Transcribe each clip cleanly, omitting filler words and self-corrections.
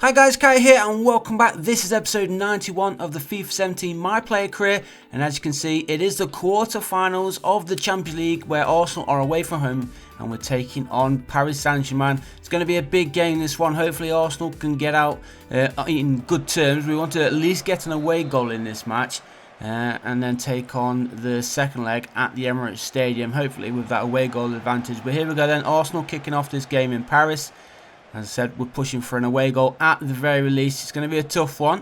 Hi guys, Kai here and welcome back. This is episode 91 of the FIFA 17 My Player Career, and as you can see it is the quarter-finals of the Champions League where Arsenal are away from home and we're taking on Paris Saint-Germain. It's going to be a big game, this one. Hopefully Arsenal can get out in good terms. We want to at least get an away goal in this match and then take on the second leg at the Emirates Stadium, hopefully with that away goal advantage. But here we go then, Arsenal kicking off this game in Paris. As I said, we're pushing for an away goal at the very least. It's going to be a tough one.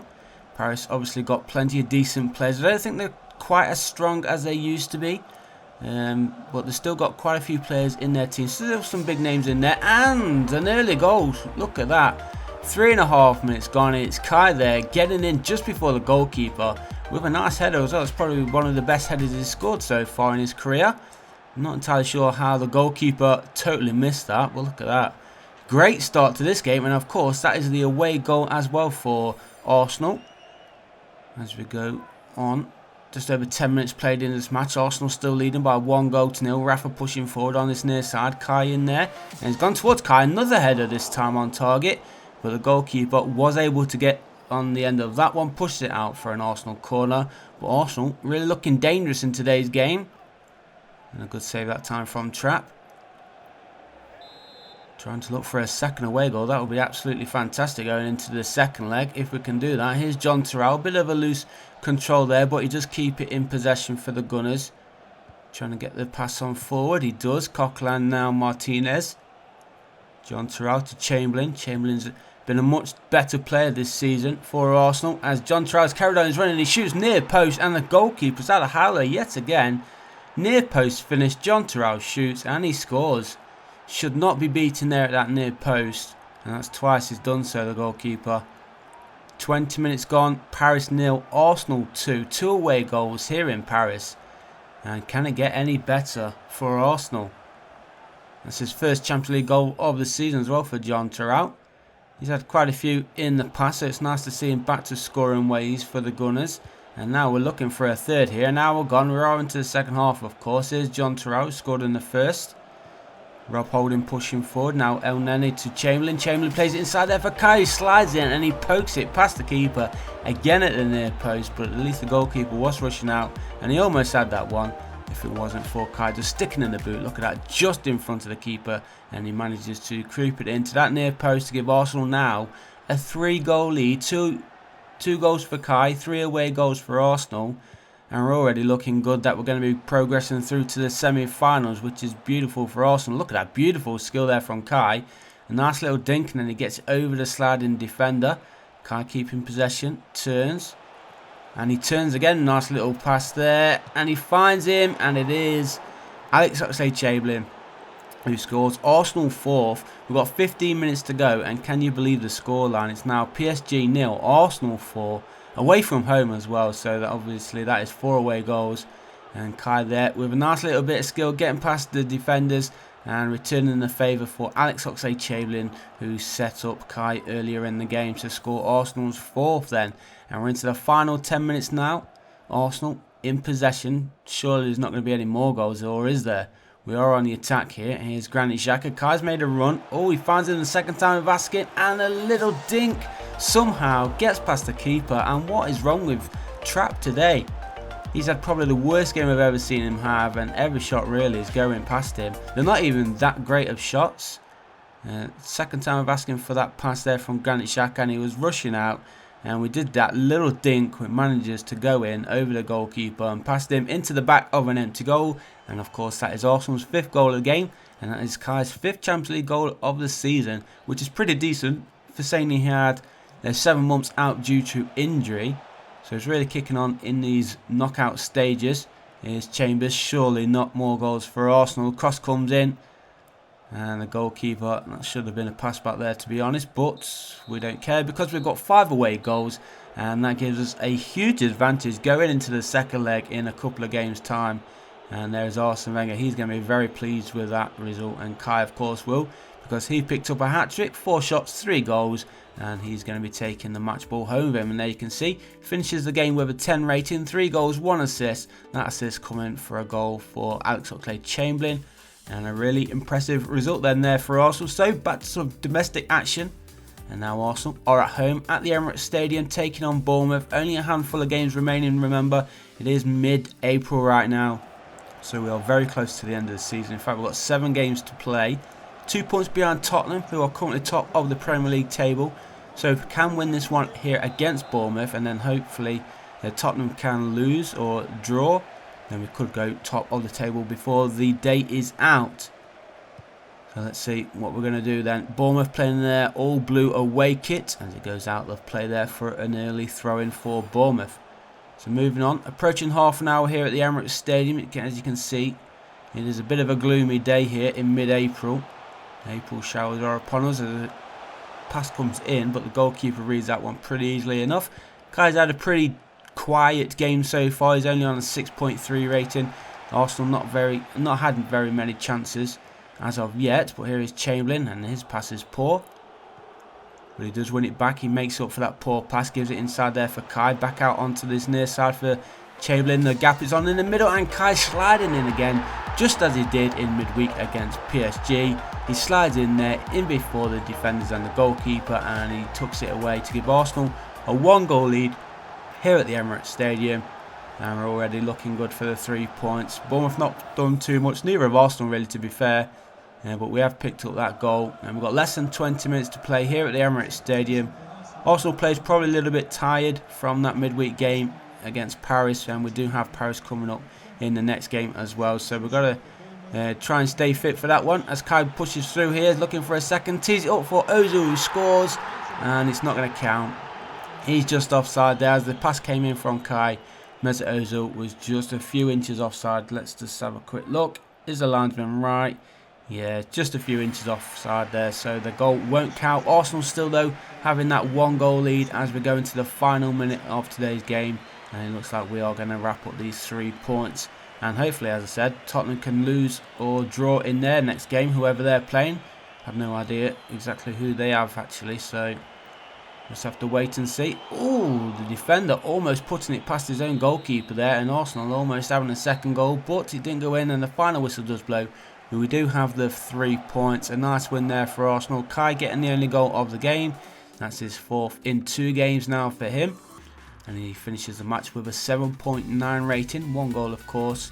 Paris obviously got plenty of decent players. I don't think they're quite as strong as they used to be. But they've still got quite a few players in their team. So there's some big names in there. And an early goal. Look at that. 3.5 minutes gone. It's Kai there getting in just before the goalkeeper with a nice header as well. It's probably one of the best headers he's scored so far in his career. I'm not entirely sure how the goalkeeper totally missed that. But look at that. Great start to this game, and of course that is the away goal as well for Arsenal. As we go on, just over 10 minutes played in this match. Arsenal still leading by 1-0. Rafa pushing forward on this near side. Kai in there, and he's gone towards Kai. Another header this time on target, but the goalkeeper was able to get on the end of that one, pushed it out for an Arsenal corner. But Arsenal really looking dangerous in today's game, and a good save that time from Trapp. Trying to look for a second away goal. That would be absolutely fantastic going into the second leg if we can do that. Here's John Terrell. A bit of a loose control there, but he does keep it in possession for the Gunners. Trying to get the pass on forward. He does. Coquelin now Martinez. John Terrell to Chamberlain. Chamberlain's been a much better player this season for Arsenal. As John Terrell's carried on his run and he shoots near post, and the goalkeeper's had a howler yet again. Near post finish. John Terrell shoots and he scores. Should not be beaten there at that near post, and that's twice he's done so, the goalkeeper. 20 minutes gone, Paris 0, Arsenal 2. 2 away goals here in Paris, and can it get any better for Arsenal? That's his first Champions League goal of the season as well for John Terrell. He's had quite a few in the past, so it's nice to see him back to scoring ways for the Gunners. And now we're looking for a third here. Now we're gone, we're into the second half of course. Here's John Terrell, scored in the first. Rob Holding pushing forward. Now El Neni to Chamberlain. Chamberlain plays it inside there for Kai, who slides in and he pokes it past the keeper again at the near post, but at least the goalkeeper was rushing out and he almost had that one if it wasn't for Kai just sticking in the boot. Look at that, just in front of the keeper, and he manages to creep it into that near post to give Arsenal now a 3-goal lead. Two goals for Kai, 3 away goals for Arsenal. And we're already looking good that we're going to be progressing through to the semi-finals, which is beautiful for Arsenal. Look at that beautiful skill there from Kai. A nice little dink, and then he gets over the sliding defender. Kai keeping possession, turns. And he turns again, nice little pass there. And he finds him, and it is Alex Oxlade-Chamberlain who scores. Arsenal 4th. We've got 15 minutes to go, and can you believe the scoreline? It's now PSG 0, Arsenal 4. Away from home as well, so that obviously that is 4 away goals. And Kai there with a nice little bit of skill, getting past the defenders and returning the favour for Alex Oxlade-Chamberlain, who set up Kai earlier in the game to score Arsenal's 4th then. And we're into the final 10 minutes now. Arsenal in possession. Surely there's not going to be any more goals, or is there? We are on the attack here. Here's Granit Xhaka. Kai's made a run. Oh, he finds it in the second time with Vasquez, and a little dink. Somehow gets past the keeper. And what is wrong with Trapp today? He's had probably the worst game I've ever seen him have, and every shot really is going past him. They're not even that great of shots. Second time of asking for that pass there from Granit Xhaka, and he was rushing out. And we did that little dink which manages to go in over the goalkeeper and past him into the back of an empty goal. And of course that is Arsenal's 5th goal of the game, and that is Kai's 5th Champions League goal of the season, which is pretty decent for saying he had 7 months out due to injury. So he's really kicking on in these knockout stages. Here's Chambers, surely not more goals for Arsenal. Cross comes in. And the goalkeeper, that should have been a pass back there to be honest, but we don't care because we've got 5 away goals, and that gives us a huge advantage going into the second leg in a couple of games time. And there's Arsene Wenger, he's going to be very pleased with that result, and Kai of course will, because he picked up a hat-trick, 4 shots, 3 goals, and he's going to be taking the match ball home with him. And there you can see, finishes the game with a 10 rating, 3 goals, 1 assist. That assist coming for a goal for Alex Oxlade-Chamberlain. And a really impressive result then there for Arsenal. So back to sort of domestic action. And now Arsenal are at home at the Emirates Stadium taking on Bournemouth. Only a handful of games remaining, remember. It is mid-April right now. So we are very close to the end of the season. In fact, we've got 7 games to play. 2 points behind Tottenham, who are currently top of the Premier League table. So if we can win this one here against Bournemouth, and then hopefully Tottenham can lose or draw, then we could go top of the table before the day is out. So let's see what we're going to do then. Bournemouth playing their all blue away kit as it goes out of play there for an early throw in for Bournemouth. So moving on, approaching half an hour here at the Emirates Stadium. As you can see, it is a bit of a gloomy day here in mid-April. April showers are upon us as the pass comes in, but the goalkeeper reads that one pretty easily enough. Kai's had a pretty quiet game so far. He's only on a 6.3 rating. Arsenal not had very many chances as of yet, but here is Chamberlain and his pass is poor. But he does win it back. He makes up for that poor pass, gives it inside there for Kai. Back out onto this near side for Chamberlain. The gap is on in the middle and Kai sliding in again, just as he did in midweek against PSG. He slides in there, in before the defenders and the goalkeeper, and he tucks it away to give Arsenal a 1-goal lead here at the Emirates Stadium. And we're already looking good for the 3 points. Bournemouth not done too much, neither have Arsenal really, to be fair. But we have picked up that goal, and we've got less than 20 minutes to play here at the Emirates Stadium. Arsenal players probably a little bit tired from that midweek game against Paris, and we do have Paris coming up in the next game as well. So we've got to try and stay fit for that one. As Kai pushes through here, looking for a second, tees it up for Ozil, who scores, and it's not going to count. He's just offside there as the pass came in from Kai. Mesut Ozil was just a few inches offside. Let's just have a quick look. Is the linesman right? Yeah, just a few inches offside there, so the goal won't count. Arsenal still, though, having that 1-goal lead as we go into the final minute of today's game. And it looks like we are going to wrap up these 3 points. And hopefully, as I said, Tottenham can lose or draw in their next game, whoever they're playing. I have no idea exactly who they have, actually, so just have to wait and see. Oh, the defender almost putting it past his own goalkeeper there, and Arsenal almost having a second goal, but it didn't go in, and the final whistle does blow. We do have the 3 points. A nice win there for Arsenal. Kai getting the only goal of the game. That's his 4th in 2 games now for him. And he finishes the match with a 7.9 rating. 1 goal, of course.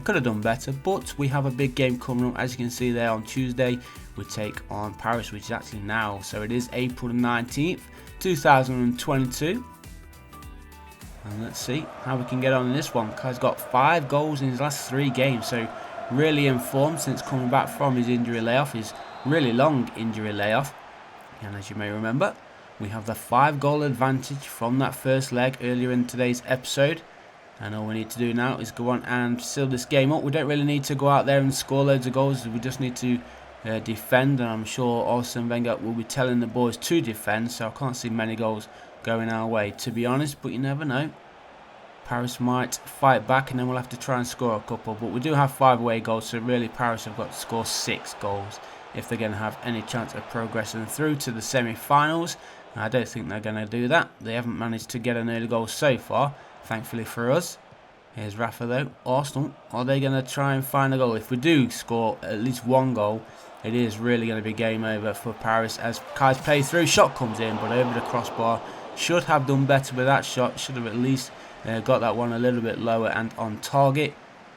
Could have done better, but we have a big game coming up. As you can see there on Tuesday, we take on Paris, which is actually now. So it is April the 19th, 2022. And let's see how we can get on in this one. Kai's got 5 goals in his last 3 games. So really informed since coming back from his injury layoff, his really long injury layoff. And as you may remember, we have the 5-goal advantage from that first leg earlier in today's episode. And all we need to do now is go on and seal this game up. We don't really need to go out there and score loads of goals. We just need to defend. And I'm sure Arsene Wenger will be telling the boys to defend. So I can't see many goals going our way, to be honest. But you never know. Paris might fight back and then we'll have to try and score a couple. But we do have 5 away goals, so really Paris have got to score 6 goals if they're going to have any chance of progressing through to the semi-finals. I don't think they're going to do that. They haven't managed to get an early goal so far, thankfully for us. Here's Rafa though. Arsenal, are they going to try and find a goal? If we do score at least 1 goal, it is really going to be game over for Paris as Kai's play through. Shot comes in, but over the crossbar. Should have done better with that shot. Should have at least got that one a little bit lower and on target.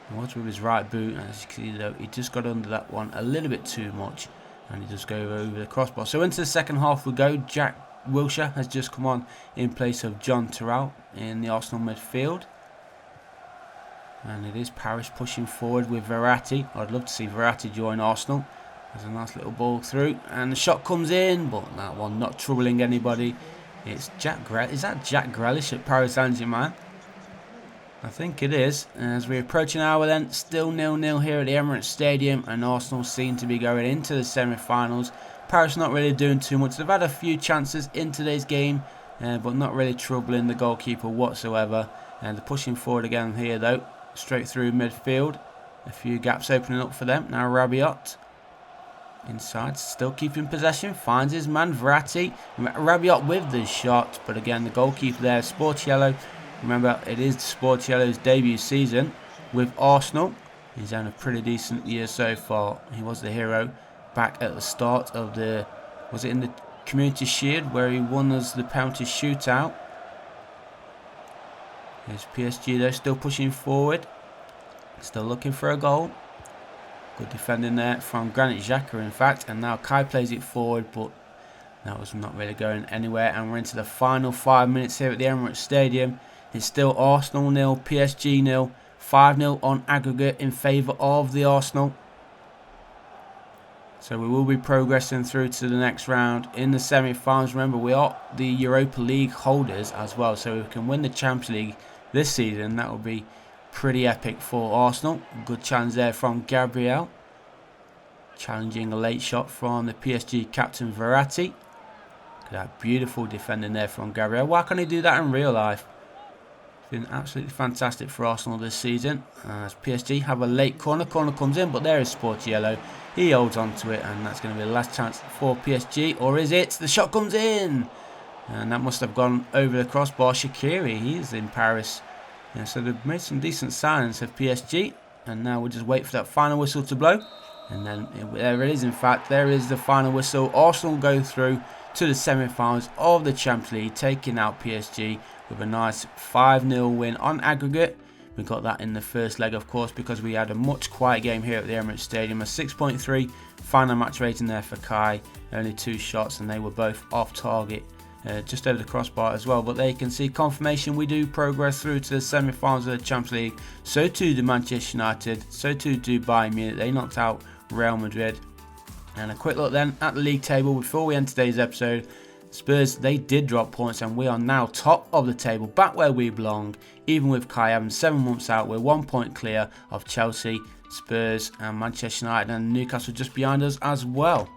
It was with his right boot, and as you can see though, he just got under that one a little bit too much, and he does go over the crossbar. So into the second half we go. Jack Wilshere has just come on in place of John Terrell in the Arsenal midfield, and it is Paris pushing forward with Verratti. I'd love to see Verratti join Arsenal. There's a nice little ball through, and the shot comes in, but that one not troubling anybody. It's Jack Grealish. Is that Jack Grealish at Paris Saint-Germain? I think it is. As we approach an hour then, still 0-0 here at the Emirates Stadium, and Arsenal seem to be going into the semi-finals. Paris not really doing too much. They've had a few chances in today's game, but not really troubling the goalkeeper whatsoever. And they're pushing forward again here though, straight through midfield. A few gaps opening up for them. Now Rabiot inside, still keeping possession, finds his man Verratti. Rabiot with the shot, but again the goalkeeper there, Sportiello. Remember, it is Sportiello's debut season with Arsenal. He's had a pretty decent year so far. He was the hero back at the start of the, was it in the Community Shield where he won us the penalty shootout. Here's PSG though, still pushing forward. Still looking for a goal. Good defending there from Granit Xhaka in fact. And now Kai plays it forward, but that was not really going anywhere. And we're into the final 5 minutes here at the Emirates Stadium. It's still Arsenal 0, PSG 0. 5-0 on aggregate in favour of the Arsenal. So we will be progressing through to the next round in the semi-finals. Remember, we are the Europa League holders as well. So if we can win the Champions League this season, that would be pretty epic for Arsenal. Good challenge there from Gabriel. Challenging a late shot from the PSG captain Verratti. Look at that beautiful defending there from Gabriel. Why can't he do that in real life? Been absolutely fantastic for Arsenal this season. As PSG have a late corner. Corner comes in, but there is Sporty Yellow. He holds on to it, and that's going to be the last chance for PSG. Or is it? The shot comes in. And that must have gone over the crossbar. Shaqiri, he's in Paris. Yeah, so they've made some decent signings of PSG. And now we'll just wait for that final whistle to blow. And then there it is, in fact. There is the final whistle. Arsenal go through to the semi-finals of the Champions League, taking out PSG with a nice 5-0 win on aggregate. We got that in the first leg, of course, because we had a much quiet game here at the Emirates Stadium. A 6.3 final match rating there for Kai. Only 2 shots, and they were both off target, just over the crossbar as well. But there you can see confirmation we do progress through to the semi-finals of the Champions League. So too do Manchester United. So too do Bayern Munich. They knocked out Real Madrid. And a quick look then at the league table before we end today's episode. Spurs, they did drop points, and we are now top of the table, back where we belong. Even with Kai having 7 months out, we're 1 point clear of Chelsea, Spurs and Manchester United, and Newcastle just behind us as well.